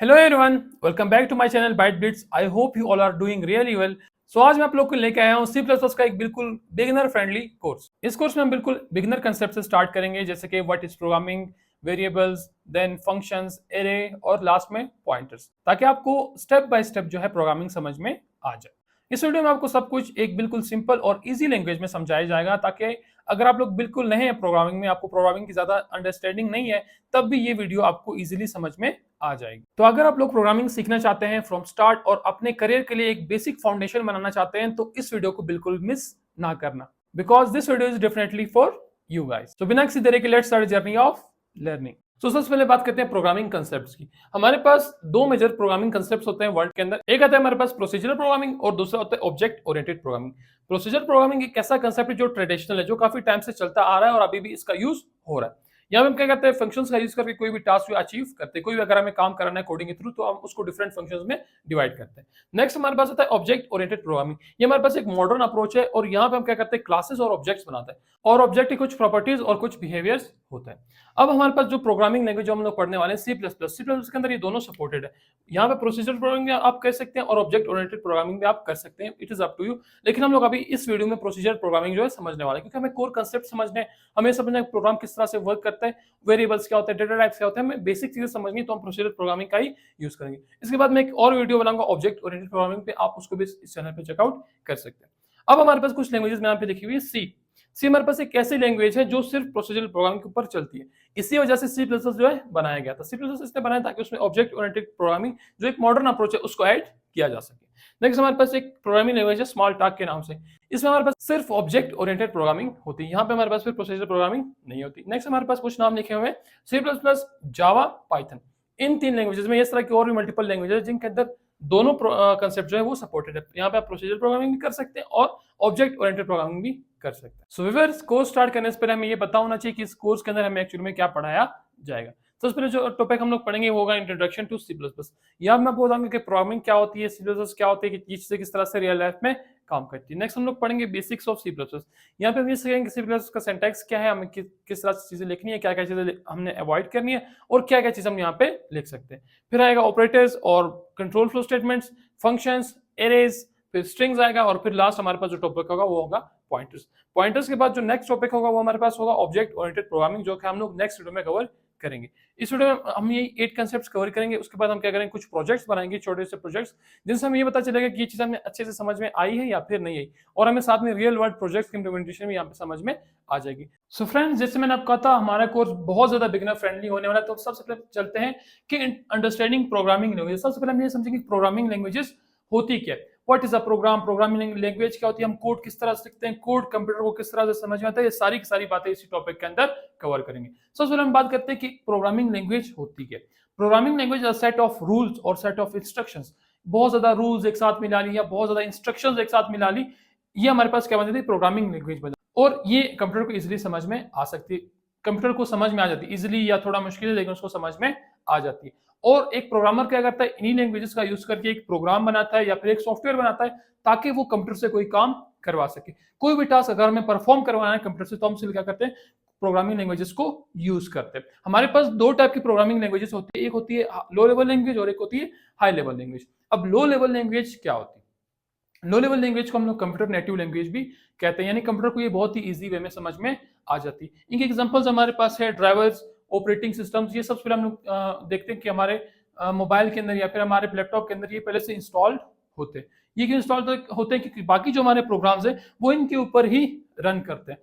Hello everyone, welcome back to my channel Byte Bits. I hope you all are doing really well. So आज मैं आप लोग को लेके आया हूँ सी प्लस प्लस का एक बिल्कुल बिगिनर फ्रेंडली कोर्स। इस कोर्स में हम बिल्कुल बिगिनर कंसेप्ट से स्टार्ट करेंगे, जैसे कि what is programming, variables, then functions, array और लास्ट में पॉइंटर्स, ताकि आपको स्टेप बाय स्टेप जो है प्रोग्रामिंग समझ में आ जाए। इस वीडियो में आपको सब कुछ एक बिल्कुल सिंपल और इजी लैंग्वेज में समझाया जाएगा, ताकि अगर आप लोग बिल्कुल नए हैं प्रोग्रामिंग में, आपको प्रोग्रामिंग की ज्यादा अंडरस्टैंडिंग नहीं है, तब भी ये वीडियो आपको इजीली समझ में आ जाएगी। तो अगर आप लोग प्रोग्रामिंग सीखना चाहते हैं फ्रॉम स्टार्ट और अपने करियर के लिए एक बेसिक फाउंडेशन बनाना चाहते हैं, तो इस वीडियो को बिल्कुल मिस ना करना, because this video is definitely for you guys. तो बिना किसी देरी के let's start journey of learning. तो सबसे पहले बात करते हैं प्रोग्रामिंग कंसेप्ट्स की। हमारे पास दो मेजर प्रोग्रामिंग कंसेप्ट्स होते हैं वर्ल्ड के अंदर। एक आता है हमारे पास प्रोसीजरल प्रोग्रामिंग और दूसरा होता है object oriented programming. Procedural programming एक ऐसा कंसेप्ट है जो ट्रेडिशनल है, जो काफी टाइम से चलता आ रहा है और अभी भी इसका यूज हो रहा है। यहाँ पे हम क्या करते हैं, फंक्शंस का यूज करके कोई भी टास्क अचीव करते हैं। कोई भी अगर हमें काम कराना है कोडिंग के थ्रू, तो हम उसको डिफरेंट फंक्शंस में डिवाइड करते हैं। नेक्स्ट हमारे पास आता है ऑब्जेक्ट ओरिएंटेड प्रोग्रामिंग। ये हमारे पास एक मॉडर्न अप्रोच है और यहाँ पे हम क्या करते हैं, क्लासेस और ऑब्जेक्ट्स बनाते हैं और ऑब्जेक्ट की कुछ प्रॉपर्टीज और कुछ बिहेवियर्स होते हैं। अब हमारे पास जो प्रोग्रामिंग लैंग्वेज जो हम लोग पढ़ने वाले हैं C plus plus. C plus के अंदर ये दोनों सपोर्टेड है। यहाँ पे प्रोसीजरल प्रोग्रामिंग आप कर सकते हैं और ऑब्जेक्ट ओरिएंटेड प्रोग्रामिंग भी आप कर सकते हैं, it is up to you. लेकिन हम लोग अभी इस वीडियो में प्रोसीजर प्रोग्रामिंग जो है समझने वाले हैं, क्योंकि हमें कोर कंसेप्ट समझने, हमें समझना है प्रोग्राम किस तरह से वर्क करता है, वेरिएबल्स क्या होता है, डेटा टाइप्स क्या होता है, हमें बेसिक चीजें समझनी, तो हम प्रोसीजर प्रोग्रामिंग का ही यूज करेंगे। इसके बाद मैं एक और वीडियो बनाऊंगा ऑब्जेक्ट ओरिएंटेड प्रोग्रामिंग पे, आप उसको भी इस चैनल पे चेकआउट कर सकते हैं। अब हमारे पास कुछ लैंग्वेजेस में यहाँ पे लिखी हुई है सी। सी हमारे पास एक ऐसी लैंग्वेज है जो सिर्फ प्रोसीजरल प्रोग्रामिंग के ऊपर चलती है। इसी वजह से सी प्लस जो है बनाया गया था। सी प्लस इसलिए बनाया ताकि उसमें ऑब्जेक्ट ओरिएंटेड प्रोग्रामिंग जो एक मॉडर्न अप्रोच है उसको ऐड किया जा सके। नेक्स्ट हमारे पास एक प्रोग्रामिंग लैंग्वेज है स्मॉल टास्क के नाम से। इसमें हमारे पास सिर्फ ऑब्जेक्ट ओरिएंटेड प्रोग्रामिंग होती है। यहाँ पे हमारे पास फिर प्रोसीजरल प्रोग्रामिंग नहीं होती। नेक्स्ट हमारे पास कुछ नाम लिखे हुए हैं, सी प्लस प्लस, जावा, पाइथन। इन तीन लैंग्वेजेस में इस तरह की और भी मल्टीपल लैंग्वेजेस है जिनके अंदर दोनों कंसेप्ट जो है वो सपोर्टेड है। यहाँ पे आप प्रोसीजर प्रोग्रामिंग भी कर सकते हैं और ऑब्जेक्ट ओरिएंटेड प्रोग्रामिंग भी कर सकते हैं। सो व्यूअर्स, कोर्स स्टार्ट करने से पहले हमें ये पता होना चाहिए कि इस कोर्स के अंदर हमें एक्चुअली में क्या पढ़ाया जाएगा। सबसे पहले जो टॉपिक हम लोग पढ़ेंगे वो होगा introduction to C plus plus. यहाँ मैं आपको बताऊंगा कि प्रोग्रामिंग क्या होती है, सी प्लस प्लस क्या होती है, कि ये चीजें किस तरह से रियल लाइफ में काम करती है। नेक्स्ट हम लोग पढ़ेंगे basics of C plus plus. यहाँ पे हम ये सीखेंगे सी प्लस का सिंटैक्स क्या है, हमें किस तरह से चीजें लिखनी है, क्या क्या चीजें हमने अवॉइड करनी है और क्या क्या चीजें हम यहाँ पे लिख सकते हैं। फिर आएगा ऑपरेटर्स और control flow statements, functions, arrays, फिर स्ट्रिंग्स आएगा और फिर लास्ट हमारे पास जो टॉपिक होगा वो होगा पॉइंटर्स। पॉइंटर्स के बाद जो नेक्स्ट टॉपिक होगा वो हमारे पास होगा ऑब्जेक्ट ओरिएंटेड प्रोग्रामिंग, जो कि हम लोग नेक्स्ट वीडियो में कवर करेंगे। इस वीडियो में हम ये 8 कंसेप्ट्स कवर करेंगे। उसके बाद हम क्या करेंगे, कुछ प्रोजेक्ट्स बनाएंगे, छोटे से प्रोजेक्ट्स, जिनसे हमें ये पता चलेगा कि ये चीज हमें अच्छे से समझ में आई है या फिर नहीं आई, और हमें साथ में रियल वर्ल्ड प्रोजेक्ट्स की इंप्लीमेंटेशन भी यहाँ पे समझ में आ जाएगी। सो फ्रेंड्स, जैसे मैंने आपको कहा था हमारा कोर्स बहुत ज्यादा बिगिनर फ्रेंडली होने वाला है। तो सबसे पहले चलते हैं कि अंडरस्टैंडिंग प्रोग्रामिंग लैंग्वेज। सबसे पहले हम ये समझेंगे प्रोग्रामिंग लैंग्वेजेस होती क्या है, what is a program, programming language क्या होती है, हम कोड किस तरह से लिखते हैं, कोड कंप्यूटर को किस तरह से समझ में आता है, ये सारी की सारी बातें इसी टॉपिक के अंदर कवर करेंगे। सबसे पहले हम बात करते हैं कि प्रोग्रामिंग लैंग्वेज होती क्या है। Programming language a set of rules और सेट ऑफ इंस्ट्रक्शंस। बहुत ज्यादा रूल्स एक साथ मिला ली या बहुत ज्यादा इंस्ट्रक्शंस एक साथ मिला ली, ये हमारे पास क्या बन जाती है, प्रोग्रामिंग लैंग्वेज बन जाती है। और ये कंप्यूटर को इजीली समझ में आ सकती है, कंप्यूटर को समझ में आ जाती है इजीली, या थोड़ा मुश्किल है लेकिन उसको समझ में आ जाती है। और एक प्रोग्रामर क्या करता है, इन्हीं लैंग्वेजेस का यूज करके एक प्रोग्राम बनाता है या फिर एक सॉफ्टवेयर बनाता है, ताकि वो कंप्यूटर से कोई काम करवा सके। कोई भी टास्क अगर हमें परफॉर्म करवाना है कंप्यूटर से, तो हम सिर्फ क्या करते हैं, प्रोग्रामिंग लैंग्वेजेस को यूज करते हैं। हमारे पास दो टाइप की प्रोग्रामिंग लैंग्वेजेस होती है, एक होती है लो लेवल लैंग्वेज और एक होती है हाई लेवल लैंग्वेज। अब लो लेवल लैंग्वेज क्या होती है, लो लेवल लैंग्वेज को हम लोग कंप्यूटर नेटिव लैंग्वेज भी कहते हैं, यानी कंप्यूटर को ये बहुत ही इजी वे में समझ में आ जाती है। इनके एग्जांपल्स हमारे पास है ड्राइवर्स, ऑपरेटिंग सिस्टम्स। ये सबसे पहले हम लोग देखते हैं कि हमारे मोबाइल के अंदर या फिर हमारे लैपटॉप के अंदर ये पहले से इंस्टॉल्ड होते हैं। ये क्यों इंस्टॉल होते हैं, क्योंकि बाकी जो हमारे प्रोग्राम्स है वो इनके ऊपर ही रन करते हैं।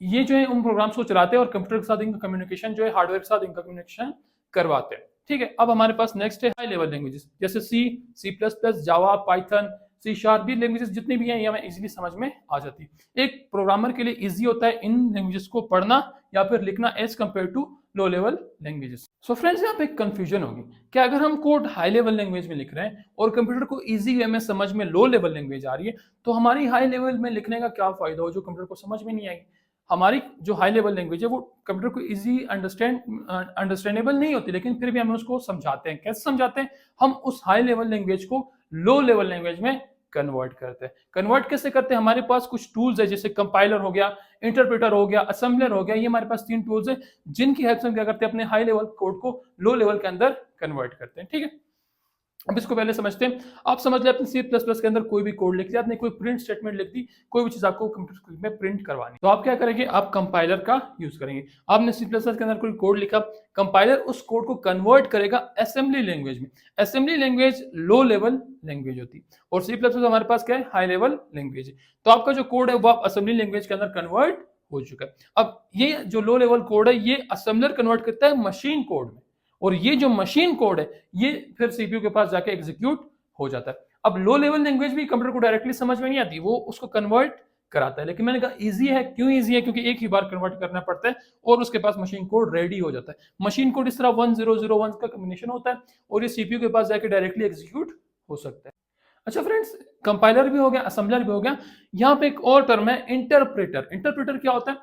ये जो है उन प्रोग्राम्स को चलाते हैं और कंप्यूटर के साथ इनका कम्युनिकेशन जो है हार्डवेयर के साथ इनका कम्युनिकेशन करवाते हैं। ठीक है, अब हमारे पास नेक्स्ट है हाई लेवल लैंग्वेजेस, जैसे सी, सी प्लस प्लस, जावा, पाइथन, सी शार्प। भी लैंग्वेजेस जितनी भी हैं ये हमें इजीली समझ में आ जाती है। एक प्रोग्रामर के लिए इजी होता है इन लैंग्वेजेस को पढ़ना या फिर लिखना as compare to low level languages. So friends, यहाँ पे एक कंफ्यूजन होगी कि अगर हम कोड हाई लेवल लैंग्वेज में लिख रहे हैं और कंप्यूटर को इजी वे में समझ में लो लेवल लैंग्वेज आ रही है, तो हमारी हाई लेवल में लिखने का क्या फायदा हो जो कंप्यूटर को समझ में नहीं आएगी। हमारी जो हाई लेवल लैंग्वेज है वो कंप्यूटर को इजी अंडरस्टैंडेबल नहीं होती, लेकिन फिर भी हम उसको समझाते हैं। कैसे समझाते हैं, हम उस हाई लेवल लैंग्वेज को लो लेवल लैंग्वेज में कन्वर्ट करते हैं। कन्वर्ट कैसे करते हैं, हमारे पास कुछ टूल्स है, जैसे कंपाइलर हो गया, इंटरप्रेटर हो गया, असेंबलर हो गया। ये हमारे पास 3 टूल्स है जिनकी हेल्प से हम क्या करते हैं, अपने हाई लेवल कोड को लो लेवल के अंदर कन्वर्ट करते हैं। ठीक है, अब इसको पहले समझते हैं। आप समझ लें अपने सी प्लस प्लस के अंदर कोई भी कोड लिख दिया, आपने कोई प्रिंट स्टेटमेंट लिख दी, कोई भी चीज़ आपको कंप्यूटर स्क्रीन में प्रिंट करवानी, तो आप क्या करेंगे, आप कंपाइलर का यूज़ करेंगे। आपने सी प्लस प्लस के अंदर कोई कोड लिखा, कंपाइलर उस कोड को कन्वर्ट करेगा असेंबली लैंग्वेज में। Assembly language low level language होती है और सी प्लस प्लस हमारे पास क्या है, हाई लेवल लैंग्वेज है। तो आपका जो कोड है वो असेंबली लैंग्वेज के अंदर कन्वर्ट हो चुका है। अब ये जो लो लेवल कोड है ये असेंबलर कन्वर्ट करता है मशीन कोड में, और ये जो मशीन कोड है ये फिर सीपीयू के पास जाके एग्जीक्यूट हो जाता है। अब लो लेवल लैंग्वेज भी कंप्यूटर को डायरेक्टली समझ में नहीं आती, वो उसको कन्वर्ट कराता है। लेकिन मैंने कहा इजी है, क्यों इजी है, क्योंकि एक ही बार कन्वर्ट करना पड़ता है और उसके पास मशीन कोड रेडी हो जाता है। मशीन कोड इस तरह 1001 का कॉम्बिनेशन होता है और ये सीपीयू के पास जाके डायरेक्टली एग्जीक्यूट हो सकता है। अच्छा फ्रेंड्स, कंपाइलर भी हो गया, असेंबलर भी हो गया। यहाँ पे एक और टर्म है इंटरप्रेटर। इंटरप्रेटर क्या होता है,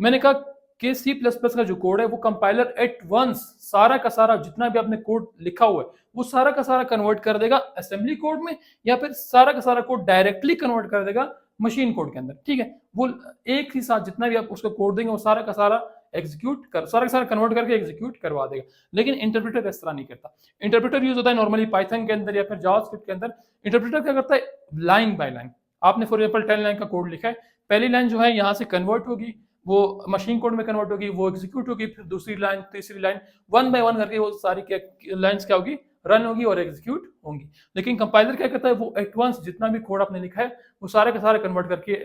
मैंने कहा कि सी प्लस प्लस का जो कोड है वो कंपाइलर एट वंस सारा का सारा जितना भी आपने कोड लिखा हुआ है वो सारा का सारा कन्वर्ट कर देगा असेंबली कोड में, या फिर सारा का सारा कोड डायरेक्टली कन्वर्ट कर देगा मशीन कोड के अंदर। ठीक है, वो एक ही साथ जितना भी आप उसको कोड देंगे वो सारा का सारा सारा का सारा कन्वर्ट करके एग्जीक्यूट करवा देगा। लेकिन इंटरप्रेटर इस तरह नहीं करता। इंटरप्रेटर यूज होता है नॉर्मली पाइथन के अंदर या फिर जावास्क्रिप्ट के अंदर। इंटरप्रेटर क्या करता है, लाइन बाय लाइन। आपने फॉर एग्जांपल 10 लाइन का कोड लिखा है, पहली लाइन जो है यहाँ से कन्वर्ट होगी, वो मशीन कोड में कन्वर्ट होगी, वो एग्जीक्यूट होगी, फिर दूसरी लाइन, तीसरी लाइन, वन बाय वन करके वो सारी लाइंस क्या होगी, रन होगी और एग्जीक्यूट होंगी। लेकिन कंपाइलर क्या करता है, वो एट वंस जितना भी कोड आपने लिखा है वो सारे का सारा कन्वर्ट करके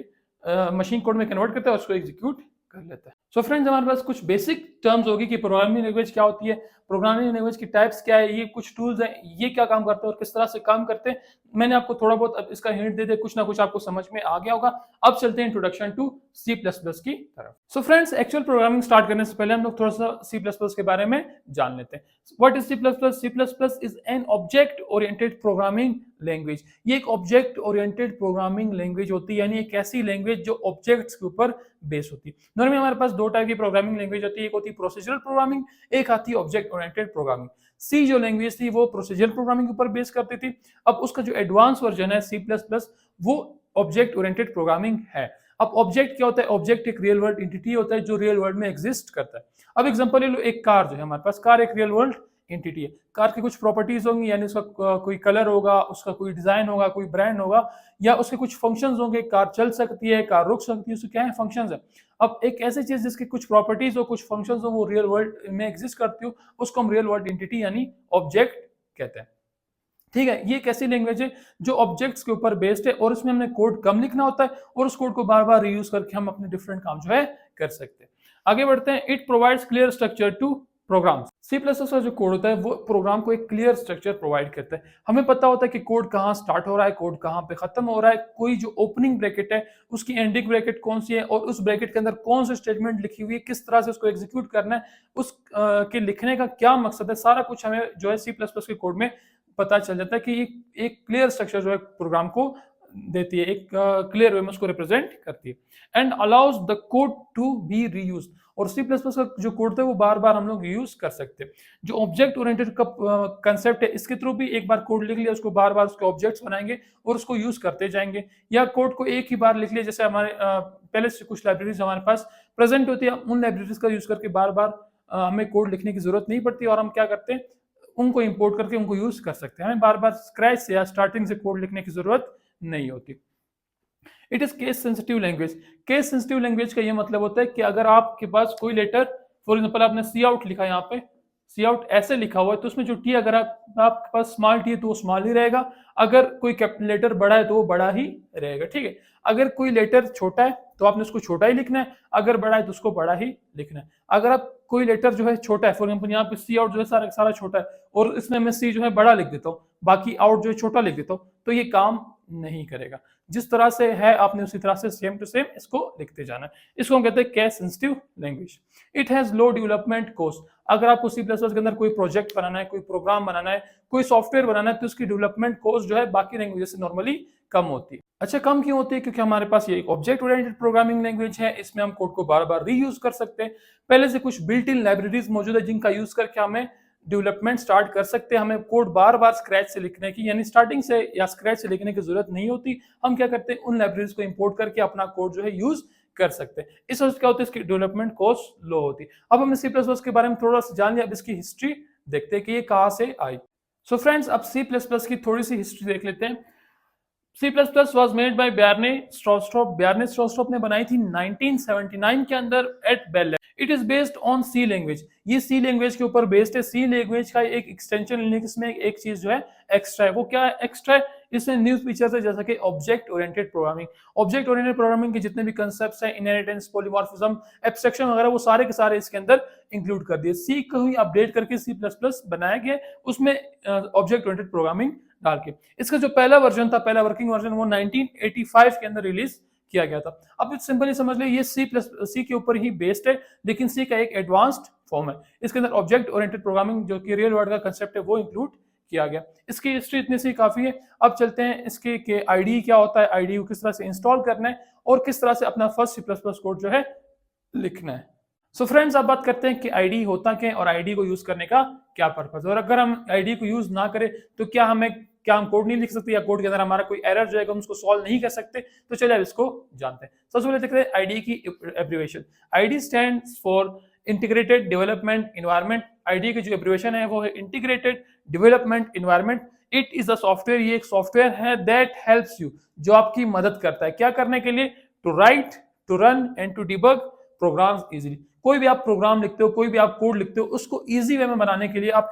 मशीन कोड में कन्वर्ट करता है और उसको एग्जीक्यूट कर लेता है। सो फ्रेंड्स, हमारे पास कुछ बेसिक टर्म्स होगी कि प्रोग्रामिंग लैंग्वेज क्या होती है, प्रोग्रामिंग लैंग्वेज की टाइप्स क्या है, ये कुछ टूल्स हैं, ये क्या काम करते हैं और किस तरह से काम करते हैं। मैंने आपको थोड़ा बहुत अब इसका हिंट दे दिया, कुछ ना कुछ आपको समझ में आ गया होगा। अब चलते हैं introduction to C plus plus की तरफ। So friends, actual programming start करने से पहले हम लोग थोड़ा सा सी प्लस प्लस के बारे में जान लेते हैं। What is C plus plus? C plus plus is an object oriented programming language. ये एक ऑब्जेक्ट ओरिएंटेड प्रोग्रामिंग लैंग्वेज होती है, यानी एक ऐसी लैंग्वेज जो ऑब्जेक्ट्स के ऊपर बेस होती है। नॉर्मली हमारे पास दो टाइप की प्रोग्रामिंग लैंग्वेज होती है, एक होती है प्रोसीजरल प्रोग्रामिंग, एक आती है ऑब्जेक्ट ओरिएंटेड प्रोग्रामिंग। सी जो लैंग्वेज थी वो प्रोसीजरल प्रोग्रामिंग के ऊपर बेस करती थी। अब उसका जो एडवांस वर्जन है सी प्लस प्लस, वो ऑब्जेक्ट ओरिएंटेड प्रोग्रामिंग है। अब ऑब्जेक्ट क्या होता है? ऑब्जेक्ट एक रियल वर्ल्ड एंटिटी होता है जो रियल वर्ल्ड में एग्जिस्ट करता है। अब एग्जांपल ले लो, एक कार जो है हमारे पास, कार एक रियल वर्ल्ड एंटिटी है। कार की कुछ प्रॉपर्टीज होंगी, यानी उसका कोई कलर होगा, उसका कोई डिजाइन होगा, कोई ब्रांड होगा, या उसके कुछ फंक्शंस होंगे। कार चल सकती है, कार रुक सकती है, उसके क्या है, फंक्शंस है। अब एक ऐसी चीज जिसकी कुछ प्रॉपर्टीज हो, कुछ फंक्शंस हो, वो रियल वर्ल्ड में एग्जिस्ट करती हो, उसको हम रियल वर्ल्ड एंटिटी यानी ऑब्जेक्ट कहते हैं। ठीक है, ये एक ऐसी लैंग्वेज है जो ऑब्जेक्ट्स के ऊपर बेस्ड है और उसमें हमने कोड कम लिखना होता है और उस कोड को बार बार रीयूज करके हम अपने डिफरेंट काम जो है कर सकते हैं। आगे बढ़ते हैं। It provides clear structure to programs. C plus plus का जो कोड होता है वो प्रोग्राम को एक क्लियर स्ट्रक्चर प्रोवाइड करता है। हमें पता होता है कि कोड कहाँ स्टार्ट हो रहा है, कोड कहाँ पे खत्म हो रहा है, कोई जो ओपनिंग ब्रैकेट है उसकी एंडिंग ब्रैकेट कौन सी है और उस ब्रैकेट के अंदर कौन सी स्टेटमेंट लिखी हुई है, किस तरह से उसको एग्जीक्यूट करना है, उस के लिखने का क्या मकसद है, सारा कुछ हमें जो है सी प्लस प्लस के कोड में पता चल जाता है कि एक क्लियर स्ट्रक्चर जो है प्रोग्राम को देती है, एक क्लियर वे में उसको रिप्रेजेंट करती है। And allows the code to be reused. और सी प्लस प्लस का जो कोड है वो बार बार हम लोग यूज कर सकते हैं। जो ऑब्जेक्ट ओरिएंटेड का कंसेप्ट है, इसके थ्रू भी एक बार कोड लिख लिया, उसको बार बार उसके ऑब्जेक्ट्स बनाएंगे और उसको यूज करते जाएंगे। या कोड को एक ही बार लिख लिया, जैसे हमारे पहले से कुछ लाइब्रेरीज हमारे पास प्रेजेंट होती है, उन लाइब्रेरीज का यूज करके बार बार हमें कोड लिखने की जरूरत नहीं पड़ती और हम क्या करते हैं, उनको इंपोर्ट करके उनको यूज कर सकते हैं। हमें बार बार स्क्रैच से या स्टार्टिंग से कोड लिखने की जरूरत नहीं होती। It is case sensitive language. Case sensitive language का ये मतलब होता है कि अगर आपके पास कोई लेटर, फॉर एग्जांपल आपने सी आउट लिखा है, यहाँ पे सी आउट ऐसे लिखा हुआ है, तो उसमें जो टी अगर आपके पास स्मॉल टी है तो वो स्मॉल ही रहेगा, अगर कोई कैपिटल लेटर बड़ा है तो वो बड़ा ही रहेगा। ठीक है, अगर कोई लेटर छोटा है तो आपने उसको छोटा ही लिखना है, अगर बड़ा है तो उसको बड़ा ही लिखना है। अगर आप कोई लेटर जो है छोटा है, फॉर एग्जांपल यहाँ पे सी आउट जो है सारा सारा छोटा है और इसमें मैं सी जो है बड़ा लिख देता हूँ, बाकी आउट जो है छोटा लिख देता हूँ, तो ये काम नहीं करेगा। जिस तरह से है आपने उसी तरह से सेम टू सेम इसको लिखते जाना है। इसको हम कहते हैं case sensitive language. It has low development cost. अगर आपको सी प्लस प्लस के अंदर कोई प्रोजेक्ट बनाना है, कोई प्रोग्राम बनाना है, कोई सॉफ्टवेयर बनाना है, तो उसकी डेवलपमेंट कॉस्ट जो है बाकी लैंग्वेज से नॉर्मली कम होती है। अच्छा, कम क्यों होती है? क्योंकि हमारे पास ये एक ऑब्जेक्ट ओरिएंटेड प्रोग्रामिंग लैंग्वेज है, इसमें हम कोड को बार बार रीयूज कर सकते हैं। पहले से कुछ बिल्ट इन लाइब्रेरीज मौजूद है जिनका यूज करके हमें डेवलपमेंट स्टार्ट कर सकते हैं। हमें कोड बार बार स्क्रैच से लिखने की, यानी स्टार्टिंग से या स्क्रैच से लिखने की जरूरत नहीं होती। हम क्या करते हैं, उन लाइब्रेरीज को इंपोर्ट करके अपना कोड जो है यूज कर सकते हैं। इस वजह से क्या होता है, इसकी डेवलपमेंट कॉस्ट लो होती है। अब हमने सी प्लस प्लस के बारे में थोड़ा सा जान लिया, अब इसकी हिस्ट्री देखते हैं कि ये कहाँ से आई। सो फ्रेंड्स, अब सी प्लस प्लस की थोड़ी सी हिस्ट्री देख लेते हैं। C plus plus was made by Bjarne Stroustrup. Bjarne Stroustrup ने बनाई थी 1979 के अंदर at Bell. It is based on C language. ये सी लैंग्वेज के ऊपर बेस्ड है। सी लैंग्वेज का एक एक्सटेंशन लेने इसमें एक चीज जो है एक्स्ट्रा है। वो क्या है एक्स्ट्रा है? इसमें न्यू फीचर्स है जैसा कि object oriented programming. Object oriented programming के जितने भी कंसेप्ट्स हैं, इनहेरिटेंस, पॉलीमॉर्फिज्म, एब्स्ट्रक्शन वगैरह, वो सारे के सारे इसके अंदर इंक्लूड कर दिए। सी को ही अपडेट करके सी प्लस प्लस बनाया गया, उसमें ऑब्जेक्ट ओरिएंटेड प्रोग्रामिंग डाल के। इसका जो पहला वर्जन था, पहला वर्किंग वर्जन, वो 1985 के अंदर रिलीज किया गया था। अब सिंपली समझ लीजिए ये सी के ऊपर ही बेस्ड है, लेकिन सी का एक एडवांस्ड फॉर्म है। इसके अंदर ऑब्जेक्ट ओरिएंटेड प्रोग्रामिंग जो कि रियल वर्ल्ड का कंसेप्ट है वो इंक्लूड किया गया। इसकी हिस्ट्री इतनी सी काफी है। अब चलते हैं इसके कि आईडी क्या होता है, आईडी को किस तरह से इंस्टॉल करना है और किस तरह से अपना first C plus plus code जो है लिखना है। सो फ्रेंड्स, अब बात करते हैं कि आईडी होता क्या है और आईडी को यूज करने का क्या पर्पस है, और अगर हम आईडी को यूज ना करें तो क्या हम कोड नहीं लिख सकते, या कोड के अंदर हमारा कोई एरर जो है हम उसको सॉल्व नहीं कर सकते। तो चलिए अब इसको जानते हैं। सबसे पहले देखते हैं आईडी की abbreviation. ID stands for integrated development environment. ID की जो एब्रिविएशन है वो है integrated development environment. It is a software, ये एक सॉफ्टवेयर है दैट हेल्प्स यू, जो आपकी मदद करता है क्या करने के लिए, to write, to run and to debug programs easily. कोई भी आप प्रोग्राम लिखते हो, कोई भी आप कोड लिखते हो, उसको इजी वे में बनाने के लिए आप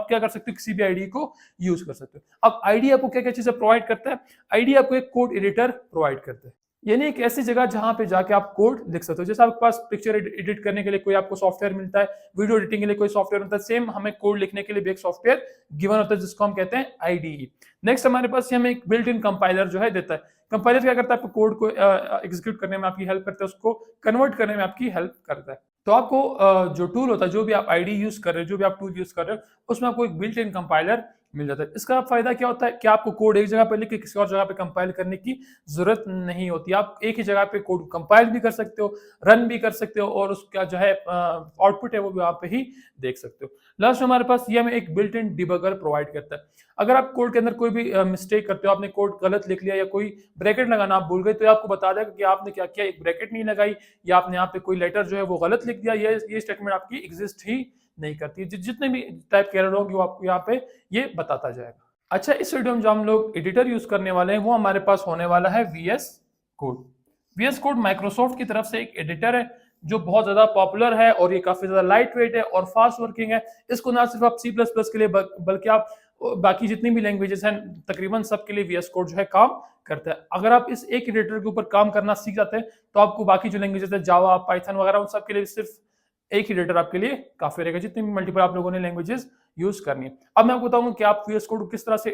क्या कर सकते हो, किसी भी आईडी को यूज कर सकते हो। अब आईडी आपको क्या क्या चीजें प्रोवाइड करता है? आईडी आपको एक कोड एडिटर प्रोवाइड करता है, यानी एक ऐसी जगह जहां पे जाके आप कोड लिख सकते हो। जैसे आपके पास पिक्चर एडिट करने के लिए कोई आपको सॉफ्टवेयर मिलता है, वीडियो एडिटिंग के लिए कोई सॉफ्टवेयर मिलता है, सेम हमें कोड लिखने के लिए भी एक सॉफ्टवेयर गिवन होता है जिसको हम कहते हैं आईडीई। नेक्स्ट हमारे पास हमें एक बिल्ट इन कंपाइलर जो है देता है। कंपाइलर क्या करता है, आपको कोड को एग्जीक्यूट करने में आपकी हेल्प करता है, उसको कन्वर्ट करने में आपकी हेल्प करता है। तो आपको जो टूल होता है, जो भी आप आईडी यूज कर रहे हो, जो भी आप टूल यूज कर रहे हो, उसमें आपको एक बिल्ट इन कंपाइलर मिल जाता है। इसका फायदा क्या होता है कि आपको कोड एक जगह पे लिख के किसी और जगह पे कंपाइल करने की जरूरत नहीं होती। आप एक ही जगह पे कोड कंपाइल भी कर सकते हो, रन भी कर सकते हो, और उसका जो है आउटपुट है वो भी आप ही देख सकते हो। लास्ट हमारे पास ये हमें एक बिल्ट इन डिबगर प्रोवाइड करता है। अगर आप कोड के अंदर कोई भी मिस्टेक करते हो, आपने कोड गलत लिख लिया या कोई ब्रैकेट लगाना आप भूल गए, तो आपको बता देगा कि आपने क्या किया, एक ब्रैकेट नहीं लगाई, या आपने यहाँ पे कोई लेटर जो है वो गलत लिख दिया, ये स्टेटमेंट आपकी एग्जिस्ट ही नहीं करती। जितने भी टाइप के एरर होंगे वो आपको यहाँ पे ये बताता जाएगा। अच्छा, इस वीडियो में जो हम लोग एडिटर यूज करने वाले हैं वो हमारे पास होने वाला है VS code. VS code Microsoft की तरफ से एक एडिटर है जो बहुत ज्यादा पॉपुलर है, और ये काफी ज्यादा लाइट वेट है और फास्ट वर्किंग है। इसको ना सिर्फ आप C++ के लिए बल्कि आप बाकी जितनी भी लैंग्वेजेस हैं तकरीबन सबके लिए VS कोड जो है काम करता है। अगर आप इस एक एडिटर के ऊपर काम करना सीख जाते हैं तो आपको बाकी जो लैंग्वेजेस है, जावा, पाइथन वगैरह, उन सब के लिए सिर्फ एक ही एडिटर आपके लिए काफी रहेगा, जितनी भी मल्टीपल आप लोगों ने लैंग्वेजेस यूज करनी है। अब मैं आपको बताऊंगा कि आप VS कोड किस तरह से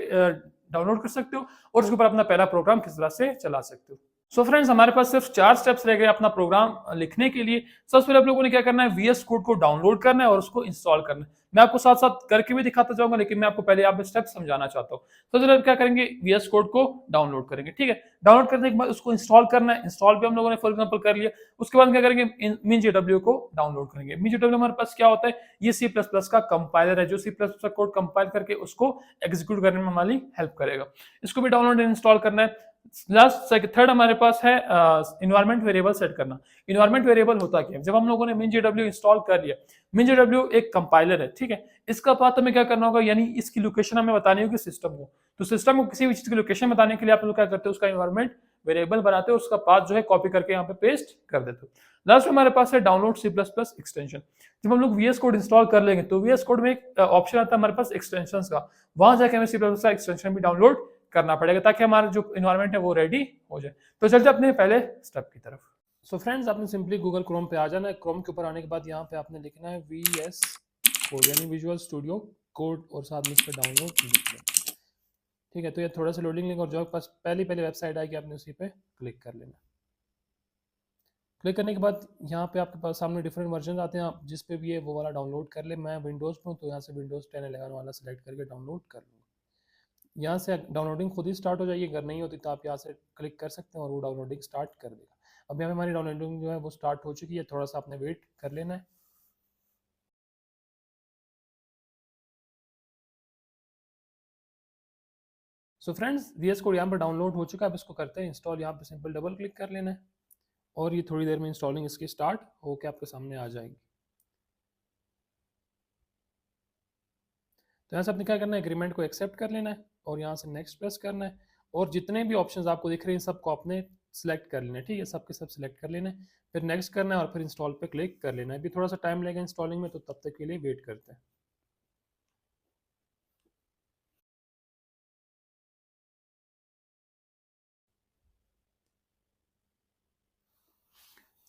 डाउनलोड कर सकते हो और उसके ऊपर अपना पहला प्रोग्राम किस तरह से चला सकते हो। सो फ्रेंड्स, हमारे पास सिर्फ 4 स्टेप्स रह गए अपना प्रोग्राम लिखने के लिए। सबसे पहले आप लोगों ने क्या करना है, VS कोड को डाउनलोड करना है और उसको इंस्टॉल करना है। मैं आपको साथ साथ करके भी दिखाता जाऊंगा, लेकिन मैं आपको पहले यहाँ पे स्टेप समझाना चाहता हूँ। तो चलिए क्या करेंगे, VS कोड को डाउनलोड करेंगे। ठीक है, डाउनलोड करने के बाद उसको इंस्टॉल करना है। इंस्टॉल भी हम लोगों ने फॉर एग्जाम्पल कर लिया। उसके बाद क्या करेंगे, MinJW को डाउनलोड करेंगे। MinJW हमारे पास क्या होता है, ये C++ का कंपाइलर है जो C++ का कोड कंपाइल करके उसको एग्जीक्यूट करने में हमारी हेल्प करेगा। इसको भी डाउनलोड एंड इंस्टॉल करना है। लास्ट थर्ड हमारे पास है इन्वायरमेंट वेरिएबल सेट करना। इन्वायरमेंट वेरिएबल होता क्या है, जब हम लोगों ने MinJW इंस्टॉल कर लिया, MinJW एक कंपाइलर है, ठीक है, इसका पाथ हमें क्या करना होगा, यानी इसकी लोकेशन हमें बतानी होगी सिस्टम को। तो सिस्टम को किसी भी चीज की लोकेशन बताने के लिए आप लोग क्या करते हो, उसका इन्वायरमेंट वेरिएबल बनाते हो, उसका पाथ जो है कॉपी करके यहाँ पे पेस्ट कर देते हो। लास्ट में हमारे पास है डाउनलोड C++ एक्सटेंशन। जब हम लोग VS कोड इंस्टॉल कर लेंगे तो VS कोड में एक ऑप्शन आता है हमारे पास एक्सटेंशंस का, वहां जाके हमें C++ का एक्सटेंशन भी डाउनलोड करना पड़ेगा ताकि हमारा जो इन्वायरमेंट है वो रेडी हो जाए। तो चलते अपने पहले स्टेप की तरफ। सो फ्रेंड्स, आपने सिंपली गूगल क्रोम पे आ जाना है। क्रोम के ऊपर आने के बाद यहाँ पे आपने लिखना है VS कोड, यानी विजुअल स्टूडियो कोड, और साथ में इसका डाउनलोड लिख लें। ठीक है, तो ये थोड़ा सा लोडिंग लेंगे और जो आपके पास पहली वेबसाइट आएगी आपने उसी पे क्लिक कर लेना। क्लिक करने के बाद यहाँ पे आपके पास सामने डिफरेंट वर्जन आते हैं, आप जिस पे भी है वो वाला डाउनलोड कर ले। मैं विंडोज़ पे हूँ तो यहाँ से विंडोज़ 10 11 वाला सेलेक्ट करके डाउनलोड कर लूँगा। यहाँ से डाउनलोडिंग खुद ही स्टार्ट हो जाएगी, अगर नहीं होती तो आप यहाँ से क्लिक कर सकते हैं और वो डाउनलोडिंग स्टार्ट कर देगा। अब यहाँ पे हमारी डाउनलोडिंग जो है वो स्टार्ट हो चुकी है, थोड़ा सा आपने वेट कर लेना है। सो फ्रेंड्स, VS कोड यहाँ पर डाउनलोड हो चुका है। अब इसको करते हैं इंस्टॉल। यहाँ पे सिंपल डबल क्लिक कर लेना है और ये थोड़ी देर में इंस्टॉलिंग इसकी स्टार्ट होकर आपके सामने आ जाएगी। तो यहाँ से आपने क्या करना है, एग्रीमेंट को एक्सेप्ट कर लेना है और यहाँ से नेक्स्ट प्रेस करना है और जितने भी ऑप्शंस आपको दिख रहे हैं सबको आपने सिलेक्ट कर लेना है, ठीक है, सबके सब सिलेक्ट कर लेना है, फिर नेक्स्ट करना है और फिर इंस्टॉल पे क्लिक कर लेना है। अभी थोड़ा सा टाइम लगेगा इंस्टॉलिंग में, तो तब तक के लिए वेट करते हैं।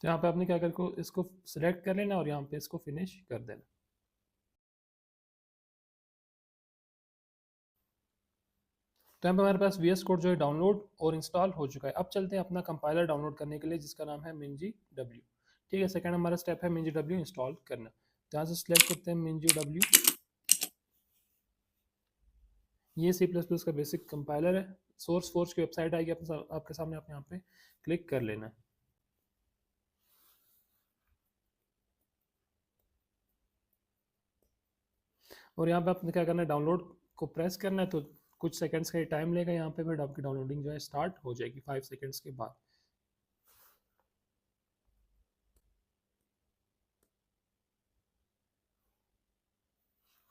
तो यहाँ पे आपने क्या कर को इसको सिलेक्ट कर लेना और यहाँ पे इसको फिनिश कर देना। तो यहाँ पे हमारे पास VS कोड जो है डाउनलोड और इंस्टॉल हो चुका है। अब चलते हैं अपना कंपाइलर डाउनलोड करने के लिए जिसका नाम है MinGW। ठीक है, सेकंड हमारा स्टेप है MinGW इंस्टॉल करना। तो यहाँ से सिलेक्ट करते हैं MinGW। ये C++ का बेसिक कंपाइलर है। सोर्स फोर्स की वेबसाइट आएगी आपके सामने, आप यहाँ पे क्लिक कर लेना है। और यहाँ पे आपने क्या करना है, डाउनलोड को प्रेस करना है, तो कुछ सेकंड्स का टाइम लेगा यहाँ पे, फिर आपकी डाउनलोडिंग जो है स्टार्ट हो जाएगी 5 सेकंड्स के बाद।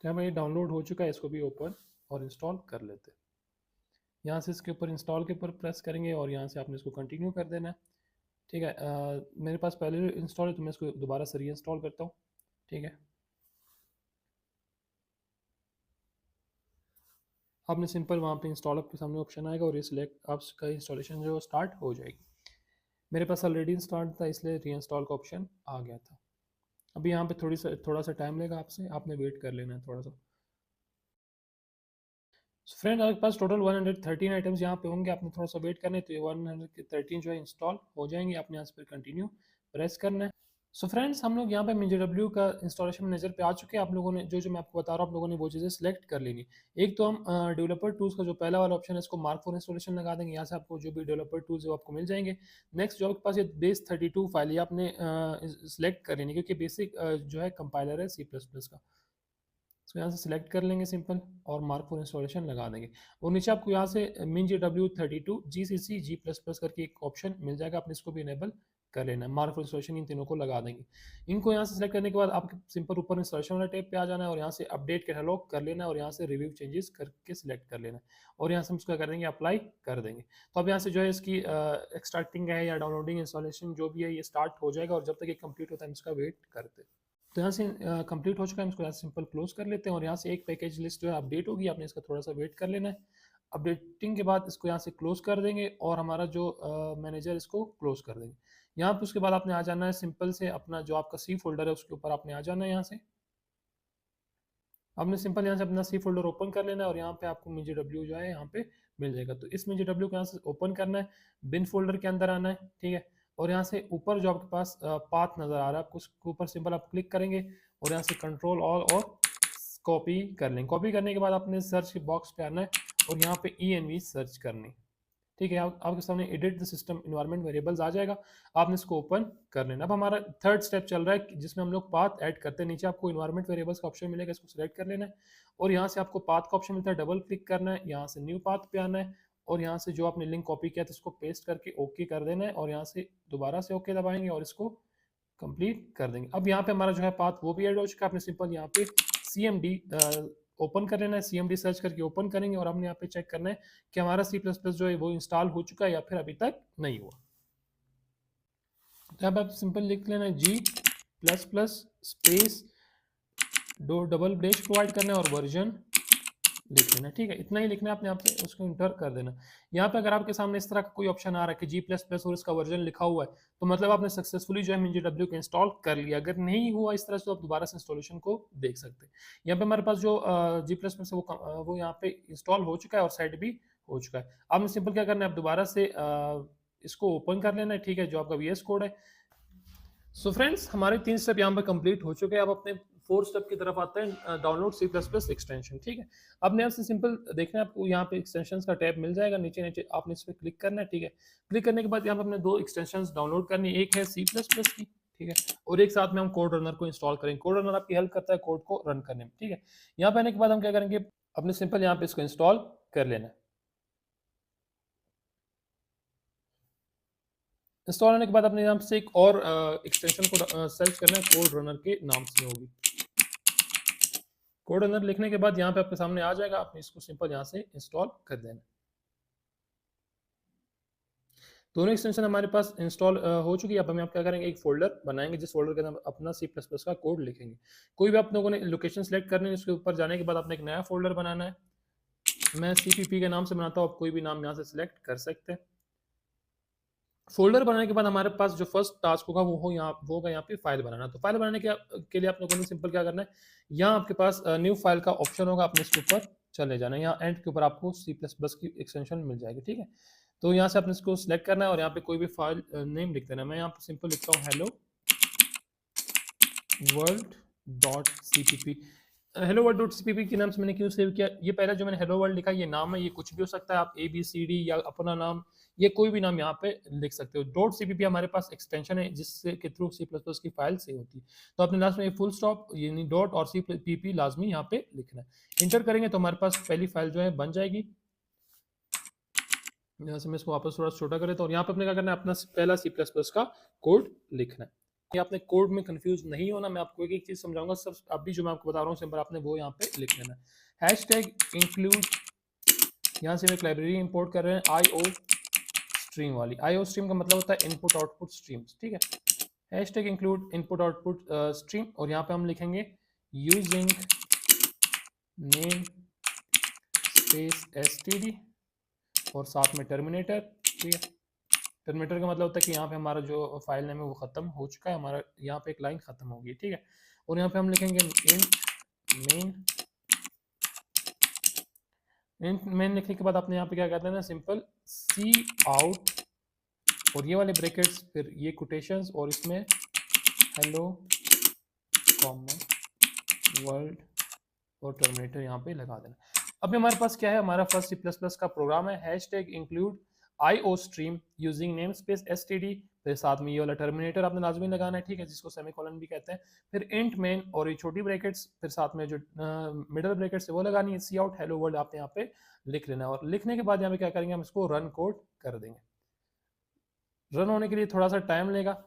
तो यहाँ पे ये डाउनलोड हो चुका है, इसको भी ओपन और इंस्टॉल कर लेते हैं। यहाँ से इसके ऊपर इंस्टॉल के ऊपर प्रेस करेंगे और यहाँ से आपने इसको कंटिन्यू कर देना है। ठीक है, मेरे पास पहले इंस्टॉल है तो मैं इसको दोबारा से री इंस्टॉल करता हूँ। ठीक है, आपने सिंपल वहाँ पे इंस्टॉल आपके सामने ऑप्शन आएगा और ये सिलेक्ट आपका इंस्टॉलेशन जो स्टार्ट हो जाएगी। मेरे पास ऑलरेडी इंस्टॉल था इसलिए री इंस्टॉल का ऑप्शन आ गया था। अभी यहाँ पे थोड़ा सा टाइम लेगा आपसे, आपने वेट कर लेना है थोड़ा सा। फ्रेंड, आपके पास टोटल 113 आइटम्स यहाँ पे होंगे, आपने थोड़ा सा वेट करना है, तो ये 113 जो है इंस्टॉल हो जाएंगे। आपने यहाँ से फिर कंटिन्यू प्रेस करना है। सो फ्रेंड्स, हम लोग यहाँ पे MinGW का इंस्टॉलेशन नज़र पे आ चुके हैं। आप लोगों ने जो मैं आपको बता रहा हूँ, आप लोगों ने वो चीज़ें सिलेक्ट कर लेनी। एक तो हम डेवलपर टूल्स का जो पहला वाला ऑप्शन है इसको मार्क फॉर इंस्टॉलेशन लगा देंगे। यहाँ से आपको जो भी डेवलपर टूल्स है वो आपको मिल जाएंगे। नेक्स्ट जो आपके पास ये बेस 32 फाइल है आपने सिलेक्ट कर लेनी, क्योंकि बेसिक जो है कंपाइलर है C++ का। तो यहाँ से सिलेक्ट कर लेंगे सिंपल और मार्क फॉर इंस्टॉलेशन लगा देंगे। और नीचे आपको यहाँ से MinGW32 GCC G++ करके एक ऑप्शन मिल जाएगा, आपने इसको भी इनेबल कर लेना है। मार्क फॉर इंस्टॉलेशन इन तीनों को लगा देंगे। इनको यहाँ से सिलेक्ट करने के बाद आपके सिंपल ऊपर इंस्टॉलेशन वाला टैब पे आ जाना है और यहाँ से अपडेट कैटलॉग कर लेना है और यहाँ से रिव्यू चेंजेस करके सिलेक्ट कर लेना है और यहाँ से हम इसको कर देंगे, अप्लाई कर देंगे। तो अब यहाँ से जो है इसकी एक्सट्रैक्टिंग है या डाउनलोडिंग इंस्टॉलेशन जो भी है ये स्टार्ट हो जाएगा और जब तक ये कंप्लीट होता है हम इसका वेट करते हैं। तो यहाँ से कंप्लीट हो चुका है, हम इसको यहाँ से सिंपल क्लोज कर लेते हैं और यहाँ से एक पैकेज लिस्ट जो है अपडेट होगी, आपने इसका थोड़ा सा वेट कर लेना है। अपडेटिंग के बाद इसको यहाँ से क्लोज कर देंगे और हमारा जो मैनेजर इसको क्लोज कर देंगे। यहाँ पे उसके बाद आपने आ जाना है सिंपल से अपना जो आपका C फोल्डर है उसके ऊपर आपने आ जाना है। यहाँ से आपने सिंपल यहाँ से अपना C फोल्डर ओपन कर लेना है और यहाँ पे आपको MinGW जो है यहाँ पे मिल जाएगा। तो इस MinGW को यहाँ से ओपन करना है, बिन फोल्डर के अंदर आना है, ठीक है। और यहाँ से ऊपर जो आपके पास पाथ नज़र आ रहा है आपको उसके ऊपर सिंपल आप क्लिक करेंगे और यहाँ से कंट्रोल ऑल और कॉपी कर लेंगे। कॉपी करने के बाद आपने सर्च बॉक्स पे आना है और यहाँ पे env सर्च करनी, ठीक है। आपके सामने edit the system environment variables आ जाएगा, आपने इसको ओपन कर लेना। अब हमारा थर्ड स्टेप चल रहा है जिसमें हम लोग पाथ ऐड करते हैं। नीचे आपको इन्वायरमेंट वेरिएबल्स का ऑप्शन मिलेगा, इसको सिलेक्ट कर लेना है और यहाँ से आपको पाथ का ऑप्शन मिलता है, डबल क्लिक करना है, यहाँ से न्यू पाथ पे आना है और यहाँ से जो आपने लिंक कॉपी किया था इसको पेस्ट करके ओके कर देना है और यहाँ से दोबारा से ओके दबाएंगे और इसको कंप्लीट कर देंगे। अब यहाँ पे हमारा जो है पाथ वो भी ऐड हो चुका है। आपने सिंपल यहाँ पे CMD ओपन कर लेना है, CMD सर्च करके ओपन करेंगे और हमने यहाँ पे चेक करना है कि हमारा C++ जो है वो इंस्टॉल हो चुका है या फिर अभी तक नहीं हुआ। तो अब आप सिंपल लिख लेना है G++ स्पेस दो डबल ब्रेस प्रोवाइड करना है और वर्जन लिख लेना, ठीक है। इतना ही लिखना है, आपने यहाँ पे उसको इंटर कर देना। यहाँ पे अगर आपके सामने इस तरह का कोई ऑप्शन आ रहा है कि G++ और इसका वर्जन लिखा हुआ है तो मतलब आपने सक्सेसफुली जो है MinGW को इंस्टॉल कर लिया। अगर नहीं हुआ इस तरह से तो आप दोबारा से इंस्टॉलेशन को देख सकते हैं। यहाँ पे हमारे पास जो G++ है वो यहाँ पे इंस्टॉल हो चुका है और सेट भी हो चुका है। आपने सिंपल क्या करना है, आप दोबारा से इसको ओपन कर लेना है, ठीक है, जो आपका VS कोड है। सो फ्रेंड्स, हमारे 3 स्टेप यहाँ पे कंप्लीट हो चुके हैं। अब अपने 4 स्टेप की तरफ आते हैं, डाउनलोड C++ एक्सटेंशन, ठीक है। आपने यहाँ से सिंपल देखना है, आपको यहाँ पे एक्सटेंशंस का टैब मिल जाएगा, नीचे नीचे आपने इस पर क्लिक करना है, ठीक है। क्लिक करने के बाद यहाँ पे अपने 2 एक्सटेंशंस डाउनलोड करनी है, एक है C++ की, ठीक है, और एक साथ में हम कोड रनर को इंस्टॉल करेंगे। कोड रनर आपकी हेल्प करता है कोड को रन करने में, ठीक है। यहाँ पे आने के बाद हम क्या करेंगे, अपने सिंपल यहाँ पे इसको इंस्टॉल कर लेना है। इंस्टॉल होने के बाद अपने यहाँ से एक और एक्सटेंशन को सर्च करना है, कोड रनर के नाम से होगी। कोड अंदर लिखने के बाद यहाँ पे आपके सामने आ जाएगा, आपने इसको सिंपल यहाँ से इंस्टॉल कर देना। दोनों एक्सटेंशन हमारे पास इंस्टॉल हो चुकी है। अब हम यहाँ क्या करेंगे, एक फोल्डर बनाएंगे जिस फोल्डर के अंदर अपना C++ का कोड लिखेंगे। कोई भी आप लोगों ने लोकेशन सेलेक्ट करनी है, उसके ऊपर जाने के बाद आपने एक नया फोल्डर बनाना है। मैं CPP के नाम से बनाता हूँ, आप कोई भी नाम यहाँ से सिलेक्ट कर सकते हैं। फोल्डर बनाने के बाद हमारे पास जो फर्स्ट टास्क होगा वो होगा यहाँ पे फाइल बनाना। तो फाइल बनाने के लिए आप लोगों ने सिंपल क्या करना है, यहाँ आपके पास न्यू फाइल का ऑप्शन होगा, आपने इसके ऊपर चले जाना है। यहाँ एंड के ऊपर आपको C++ की एक्सटेंशन मिल जाएगी, ठीक है। तो यहाँ से आपने इसको सिलेक्ट करना है और यहाँ पे कोई भी फाइल नेम लिख देना है। मैं यहाँ पे सिंपल लिखता हूँ hello world.cpp। Hello world dot CPP के नाम से मैंने क्यों सेव किया, ये पहला जो मैंने हेलो वर्ल्ड लिखा ये नाम है, ये कुछ भी हो सकता है, आप ABCD या अपना नाम, ये कोई भी नाम यहाँ पे लिख सकते हो। डॉट सीपीपी हमारे पास एक्सटेंशन है जिससे के थ्रू C++ की फाइल सेव होती है। तो आपने लास्ट में फुल स्टॉप यानी डॉट और CPP लाजमी यहाँ पे लिखना है। इंटर करेंगे तो हमारे पास पहली फाइल जो है बन जाएगी। यहाँ से मैं इसको वापस थोड़ा छोटा कर देता हूँ और यहाँ पे अपने क्या करना है, अपना पहला C++ का कोड लिखना है। ये आपने कोड में कंफ्यूज नहीं होना, मैं आपको एक एक चीज समझाऊंगा, सब अभी जो मैं आपको बता रहा हूँ सिंपल आपने वो यहाँ पे लिख लेना है। हैशटैग इंक्लूड, यहाँ से हम एक लाइब्रेरी इंपोर्ट कर रहे हैं IO स्ट्रीम वाली। IO स्ट्रीम का मतलब होता है इनपुट आउटपुट स्ट्रीम्स, ठीक है। Hashtag include input output stream और यहाँ पे हम लिखेंगे यूजिंग नेम स्पेस std और साथ में टर्मिनेटर, ठीक है। टर्मिनेटर का मतलब होता है कि यहाँ पे हमारा जो फाइल नेम है वो खत्म हो चुका है, हमारा यहाँ पे एक लाइन खत्म होगी, ठीक है। और यहाँ पे हम लिखेंगे इंट मेन लिखने के बाद आपने यहाँ पे क्या कहते हैं ना, सिंपल सी आउट और ये वाले ब्रैकेट्स, फिर ये कोटेशंस और इसमें हेलो कॉमा वर्ल्ड और टर्मिनेटर यहाँ पे लगा देना। अभी हमारे पास क्या है, हमारा फर्स्ट C++ का प्रोग्राम है। Hashtag include IO stream using name space std, फिर साथ में ये वाला टर्मिनेटर आपने लाजमी लगाना है, ठीक है, जिसको सेमीकोलन भी कहते हैं। फिर इंट मेन और ये छोटी ब्रैकेट्स, फिर साथ में जो मिडिल ब्रैकेट्स है वो लगानी है। सी आउट हेलो वर्ल्ड आपने यहाँ पे लिख लेना है और लिखने के बाद यहाँ पे क्या करेंगे, हम इसको रन कोड कर देंगे। रन होने के लिए थोड़ा सा टाइम लेगा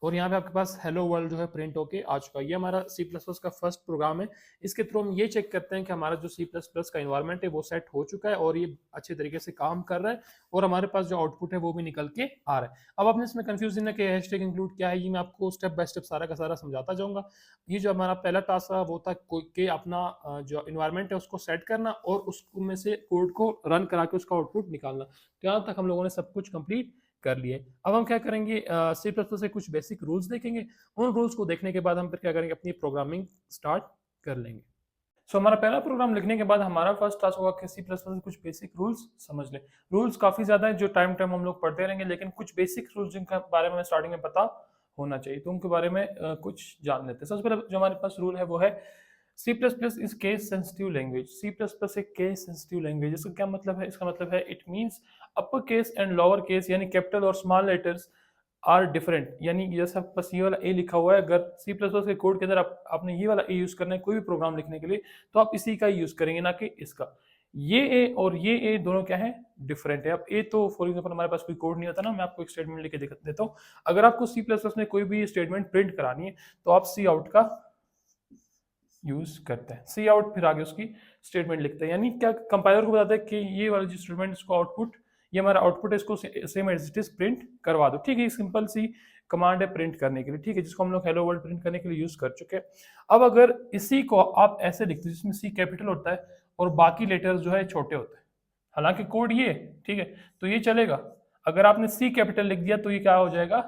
और यहाँ पे आपके पास हेलो वर्ल्ड जो है प्रिंट होके आ चुका है। ये हमारा C++ का फर्स्ट प्रोग्राम है। इसके थ्रू हम ये चेक करते हैं कि हमारा जो C++ का इन्वायरमेंट है वो सेट हो चुका है और ये अच्छे तरीके से काम कर रहा है और हमारे पास जो आउटपुट है वो भी निकल के आ रहा है। अब आपने इसमें कंफ्यूजन है कि हैशटैग इंक्लूड क्या है, ये मैं आपको स्टेप बाय स्टेप सारा का सारा समझाता जाऊंगा। ये जो हमारा पहला टास्क था वो था कि अपना जो इन्वायरमेंट है उसको सेट करना और उसमें से कोड को रन करा के उसका आउटपुट निकालना। तो यहाँ तक हम लोगों ने सब कुछ कंप्लीट कर लिए। अब हम क्या करेंगे, C++ से कुछ बेसिक रूल्स देखेंगे। उन रूल्स को देखने के बाद हम फिर क्या करेंगे, अपनी प्रोग्रामिंग स्टार्ट कर लेंगे। सो हमारा पहला प्रोग्राम लिखने के बाद हमारा फर्स्ट टास्क होगा कि C++ से कुछ बेसिक रूल्स समझ ले। रूल्स काफी ज्यादा है जो टाइम टाइम हम लोग पढ़ते रहेंगे, लेकिन कुछ बेसिक रूल्स जिनके बारे में स्टार्टिंग में पता होना चाहिए, तो उनके बारे में कुछ जान लेते हैं। सबसे पहले जो हमारे पास रूल है वो है C++ is case sensitive language. C++ एक केस सेंसिटिव लैंग्वेज। इसका क्या मतलब है, इसका मतलब है it means upper case and lower case यानी कैपिटल और स्मॉल लेटर्स आर डिफरेंट। यानी जैसे आपके पास ये वाला ए लिखा हुआ है, अगर C++ के कोड के अंदर आपने ये वाला ए यूज करना है कोई भी प्रोग्राम लिखने के लिए, तो आप इसी का यूज करेंगे, ना कि इसका। ये ए और ये ए दोनों क्या है, डिफरेंट है। अब ए तो फॉर एग्जांपल हमारे पास कोई कोड नहीं होता ना, मैं आपको एक स्टेटमेंट लिख के देता हूँ। अगर आपको C++ में कोई भी स्टेटमेंट प्रिंट करानी है तो आप सी आउट का यूज करते हैं। सी आउट फिर आगे उसकी स्टेटमेंट लिखते हैं, यानी क्या कंपाइलर को बताता है कि ये वाला जो स्टेटमेंट इसको आउटपुट, ये हमारा आउटपुट है, इसको same as it is print करवा दो, ठीक है। सिंपल सी कमांड है प्रिंट करने के लिए, ठीक है, जिसको हम लोग हेलो वर्ल्ड प्रिंट करने के लिए यूज कर चुके हैं। अब अगर इसी को आप ऐसे लिखते हैं जिसमें सी कैपिटल होता है और बाकी लेटर्स जो है छोटे होते हैं, हालांकि कोड ये, ठीक है, तो ये चलेगा। अगर आपने सी कैपिटल लिख दिया तो ये क्या हो जाएगा,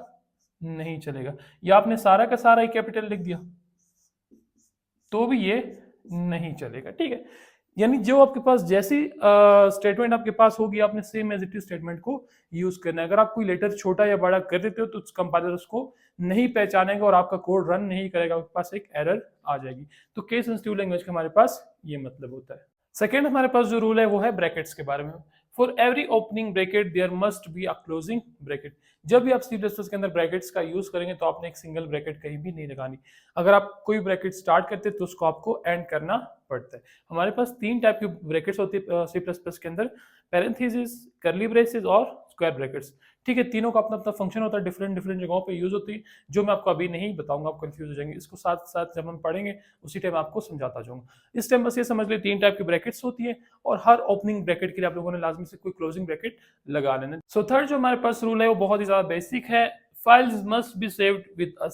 नहीं चलेगा। या आपने सारा का सारा ही कैपिटल लिख दिया तो भी ये नहीं चलेगा, ठीक है। यानी जो आपके पास जैसी स्टेटमेंट आपके पास होगी, आपने same as it is statement को यूज करना है। अगर आप कोई लेटर छोटा या बड़ा कर देते हो तो कंपाइलर उसको नहीं पहचानेगा और आपका कोड रन नहीं करेगा, आपके पास एक एरर आ जाएगी। तो केस सेंसिटिव लैंग्वेज का हमारे पास ये मतलब होता है। सेकेंड हमारे पास जो रूल है वो है ब्रैकेट्स के बारे में। For every opening bracket there must be a closing bracket. जब भी आप C++ के अंदर ब्रैकेट्स का यूज करेंगे तो आपने एक सिंगल ब्रैकेट कहीं भी नहीं लगानी। अगर आप कोई ब्रैकेट स्टार्ट करते तो उसको आपको एंड करना पड़ता है। हमारे पास 3 टाइप की ब्रैकेट्स होती है सी प्लस प्लस के अंदर, पैरेंथेसिस, कर्ली ब्रेसेस और स्क्वायर ब्रैकेट्स। ठीक है, तीनों का अपना अपना फंक्शन होता है, डिफरेंट डिफरेंट जगहों पे यूज होती है, जो मैं आपको अभी नहीं बताऊंगा, आप कंफ्यूज हो जाएंगे। इसको साथ साथ जब हम पढ़ेंगे उसी टाइम आपको समझाता जाऊंगा। इस टाइम बस ये समझ लिए 3 टाइप की ब्रैकेट्स होती है और हर ओपनिंग ब्रैकेट के लिए आप लोगों ने लाजमी से कोई क्लोजिंग ब्रैकेट लगा लेना। सो थर्ड जो हमारे पास रूल है वो बहुत ही ज्यादा बेसिक है, files must be saved with a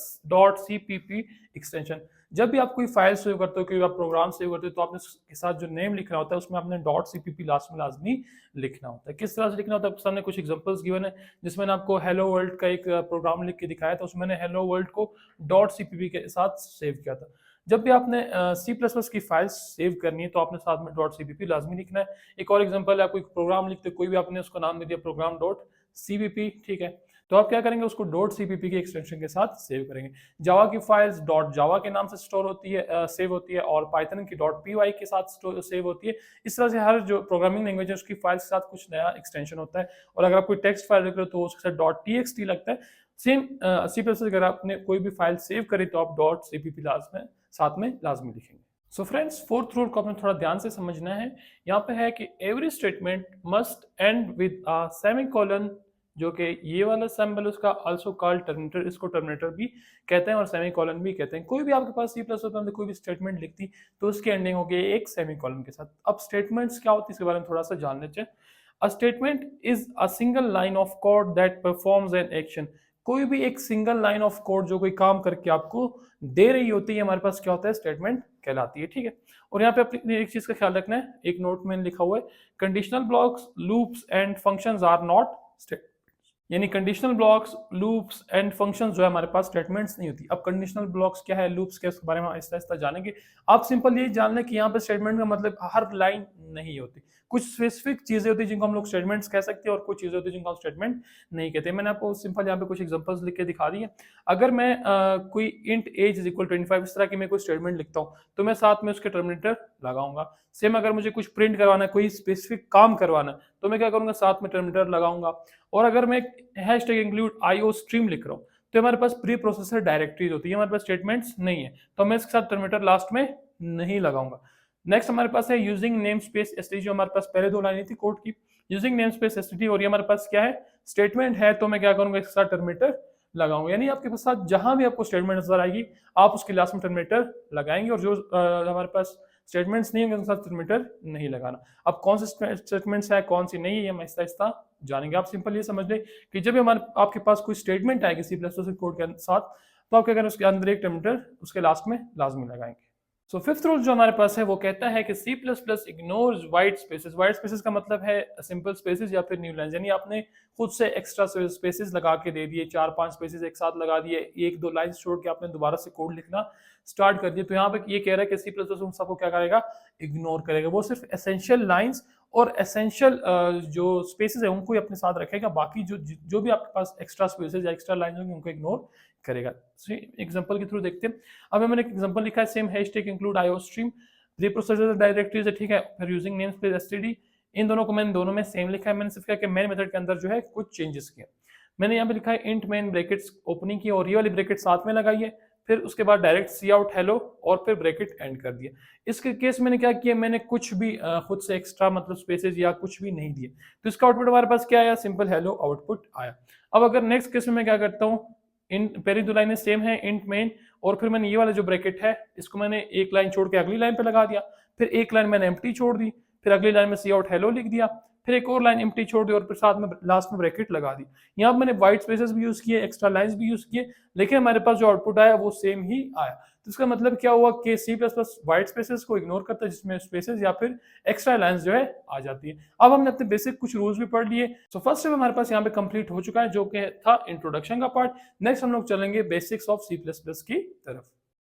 .cpp extension. जब भी आप कोई फाइल सेव करते हो, कोई आप प्रोग्राम सेव करते हो, तो आपने उसके साथ जो नेम लिखना होता है उसमें आपने .cpp लास्ट में लाजमी लिखना होता है। किस तरह से लिखना होता है, आपके सामने कुछ एग्जांपल्स गिवन है, जिसमें मैंने आपको हेलो वर्ल्ड का एक प्रोग्राम लिख के दिखाया था, उसमें मैंने हेलो वर्ल्ड को .cpp के साथ सेव किया था। जब भी आपने सी प्लस प्लस की फाइल सेव करनी है तो आपने साथ में .cpp लाजमी लिखना है। एक और एग्जांपल है, आप कोई प्रोग्राम लिखते कोई भी, आपने उसका नाम दे दिया प्रोग्राम .cpp, ठीक है, तो आप क्या करेंगे, उसको .cpp की एक्सटेंशन के साथ सेव करेंगे। जावा की फाइल्स .java के नाम से स्टोर होती है, सेव होती है, और पाइथन की .py के साथ सेव होती है। इस तरह से हर जो प्रोग्रामिंग लैंग्वेज है उसकी फाइल्स के साथ कुछ नया एक्सटेंशन होता है, और अगर आप कोई टेक्स्ट फाइल लिख रहे हो तो उसके साथ .txt लगता है। सेम सी प्लस अगर आपने कोई भी फाइल सेव करी तो आप .cpp लाजमी साथ में लाजमी लिखेंगे। सो फ्रेंड्स, फोर्थ रूल को आपने थोड़ा ध्यान से समझना है। यहाँ पे है कि every statement must and with a semicolon, जो कि ये वाला सिंबल उसका आल्सो कॉल्ड टर्मिनेटर, इसको टर्मिनेटर भी कहते हैं और सेमीकोलन भी कहते हैं। कोई भी आपके पास सी प्लस में कोई भी स्टेटमेंट लिखती तो उसकी एंडिंग होगी एक सेमीकोलन के साथ। अब स्टेटमेंट्स क्या होती है इसके बारे में थोड़ा सा जान लेते हैं। A statement is a single line of code that performs an action. कोई भी एक सिंगल लाइन ऑफ कोड जो कोई काम करके आपको दे रही होती है, हमारे पास क्या होता है, स्टेटमेंट कहलाती है। ठीक है, और यहाँ पे अपनी एक चीज का ख्याल रखना है, एक नोट में लिखा हुआ है, conditional blocks, loops and functions are not statements. यानी conditional blocks, loops and functions जो है हमारे पास स्टेटमेंट्स नहीं होती। अब कंडीशनल ब्लॉक्स क्या है, लूप्स क्या है, उसके बारे में आहिस्ता आहिस्ता जानेंगे। आप सिंपल ये जान लें कि यहाँ पे स्टेटमेंट का मतलब हर लाइन नहीं होती, कुछ स्पेसिफिक चीजें होती है जिनको हम लोग स्टेटमेंट्स कह सकते हैं और कुछ चीजें होती है जिनको हम स्टेटमेंट नहीं कहते। मैंने आपको सिंपल यहाँ पे कुछ एग्जांपल्स लिख के दिखा दी है। अगर मैं कोई इंट एज इज इक्वल 25 इस तरह की मैं कोई स्टेटमेंट लिखता हूँ तो मैं साथ में उसके टर्मिनेटर लगाऊंगा। सेम अगर मुझे कुछ प्रिंट करवाना है, कोई स्पेसिफिक काम करवाना है, तो मैं क्या करूंगा, साथ में टर्मिनेटर लगाऊंगा। और अगर मैं हैशटैग इंक्लूड आईओ स्ट्रीम लिख रहा हूँ तो हमारे पास प्री प्रोसेसर डायरेक्टरीज होती है, हमारे पास स्टेटमेंट्स नहीं है, तो मैं इसके साथ टर्मिनेटर लास्ट में नहीं लगाऊंगा। नेक्स्ट हमारे पास है यूजिंग नेम स्पेस एसटीडी, जो हमारे पास पहले 2 लाइनें थी कोड की, यूजिंग नेम स्पेस एसटीडी, और ये हमारे पास क्या है, स्टेटमेंट है, तो मैं क्या करूंगा, इसके साथ टर्मिनेटर लगाऊंगा। यानी आपके पास साथ जहां भी आपको स्टेटमेंट नजर आएगी आप उसके लास्ट में टर्मिनेटर लगाएंगे, और जो हमारे पास स्टेटमेंट्स नहीं है उनके साथ टर्मिनेटर नहीं लगाना। अब कौन से स्टेटमेंट्स है कौन सी नहीं है, हम आहिस्ता आहिस्ता जानेंगे। आप सिंपल ये समझ लें कि जब भी हमारे आपके पास कोई स्टेटमेंट आएगी सी प्लस प्लस कोड के साथ, तो आप क्या करें, उसके अंदर एक टर्मिनेटर उसके लास्ट में लाजमी लगाएंगे। सो फिफ्थ रूल जो हमारे पास है वो कहता है कि C plus plus ignores white spaces. White spaces का मतलब है सिंपल स्पेसेस या फिर न्यू लाइन्स, यानी आपने खुद से एक्स्ट्रा स्पेसेस लगा के दे दिए, 4-5 स्पेसेस एक साथ लगा दिए, 1-2 लाइन छोड़ के आपने दोबारा से कोड लिखना स्टार्ट कर दिया, तो यहाँ पे ये कह रहा है कि सी प्लस प्लस उन सबको क्या करेगा, इग्नोर करेगा। वो सिर्फ एसेंशियल लाइन्स और एसेंशियल जो स्पेसेस है उनको ही अपने साथ रखेगा, बाकी जो भी आपके पास एक्स्ट्रा स्पेसेस या एक्स्ट्रा लाइन्स होंगे उनको इग्नोर करेगा। एग्जांपल के थ्रू देखते हैं। अब मैंने एक एग्जांपल लिखा है, same hashtag include IO stream, pre processor directories है, ठीक है, फिर यूजिंग नेम स्पेस एसटीडी, इन दोनों को मैंने दोनों में सेम लिखा है। मैंने सिर्फ क्या कि मेन मेथड के अंदर जो है कुछ चेंजेस किए। मैंने यहाँ पे लिखा है इंट मेन ब्रैकेट्स ओपनिंग की और ये वाली ब्रैकेट साथ में लगाई है, फिर उसके बाद डायरेक्ट सी आउट हेलो और फिर ब्रैकेट एंड कर दिया। इसके केस मैंने क्या किया, मैंने कुछ भी खुद से एक्स्ट्रा मतलब स्पेसेस या कुछ भी नहीं दिए, तो इसका आउटपुट हमारे पास क्या आया, सिंपल हेलो आउटपुट आया। अब अगर नेक्स्ट केस में मैं क्या करता हूँ, इन पहली 2 लाइनें सेम है इंट मेन, और फिर मैंने ये वाला जो ब्रैकेट है इसको मैंने एक लाइन छोड़ के अगली लाइन पे लगा दिया, फिर एक लाइन मैंने एम्प्टी छोड़ दी, फिर अगली लाइन में सी आउट हेलो लिख दिया, फिर एक और लाइन एम्प्टी छोड़ दी और फिर साथ में लास्ट में ब्रैकेट लगा दी। यहाँ पर मैंने व्हाइट स्पेसेस भी यूज किए, एक्स्ट्रा लाइंस भी यूज किए, लेकिन हमारे पास जो आउटपुट आया वो सेम ही आया। तो इसका मतलब क्या हुआ कि C plus plus white spaces को इग्नोर करता है, जिसमें स्पेसेस या फिर एक्स्ट्रा लाइंस जो है आ जाती है। अब हमने अपने बेसिक कुछ रूल्स भी पढ़ लिए। सो फर्स्ट स्टेप हमारे पास यहाँ पे कंप्लीट हो चुका है, जो कि था इंट्रोडक्शन का पार्ट। नेक्स्ट हम लोग चलेंगे basics of C plus plus की तरफ।